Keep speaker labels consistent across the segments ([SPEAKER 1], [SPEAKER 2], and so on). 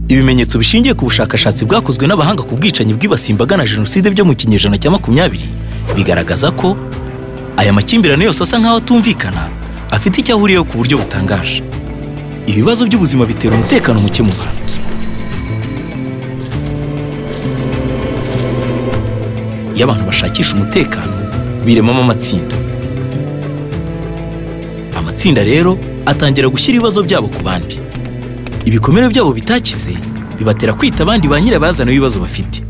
[SPEAKER 1] Ibimenyetso bishingiye ku bushakashatsi bwakozwe n'abahanga ku bwicanyi bwibasiye imbaga na jenoside byo mu kinyejana cya 20 bigaragaza ko aya makimbirane yose asa nkaho atumvikana afite icyo ahuriyeho ku buryo butangaje. Ibibazo by'ubuzima bitera umutekano muke mu bantu. Iyo abantu bashakisha umutekano biremamo amatsinda. Amatsinda rero atangira gushyira ibibazo byabo ku bandi. Ibikomere byabo bitakize bibatera kwita abandi ba nyirabazana ibibazo bafite.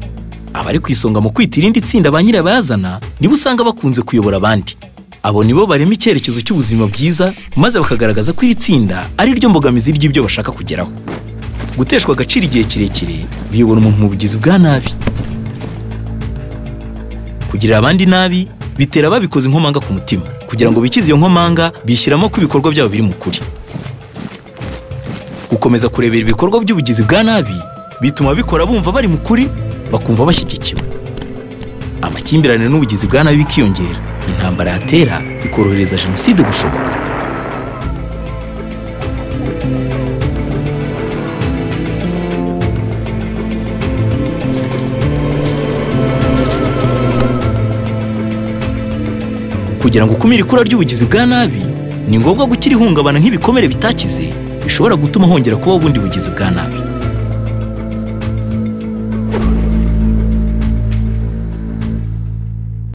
[SPEAKER 1] Abari kwisonga mu kwita irindi tsinda ba nyirabazana nibo usanga bakunze kuyobora abandi. Abo nibo barema icyerekezo cy'ubuzima bwiza maze bakagaragaza ko iri tsinda ari ryo mbogamizi ry'ibyo bashaka kugeraho. Guteshwa agaciro igihe kirekire biyobora umuntu mu bugizi bwa nabi. Kugira abandi nabi bitera babikoze inkomanga ku mutima kugira ngo bikize iyo nkomanga bishyiramo ko ibikorwa byabo biri mu kuri. Gukomeza kurebera ibikorwa by'ubugizi bwa nabi bituma bikora bumva bari mu kuri bakumva bashyigikiwe. Amakimbirane n'ubugizi bwa nabi bikiyongera, intambara yatera ikorohereza jenoside gushoboka. Kugira ngo ukumire ikura ry'ubugizi bwa nabi ni ngombwa gukira ihungabana nk'ibikomere bitakize bishobora gutuma hongera kubaho ubundi bugizi bwa nabi.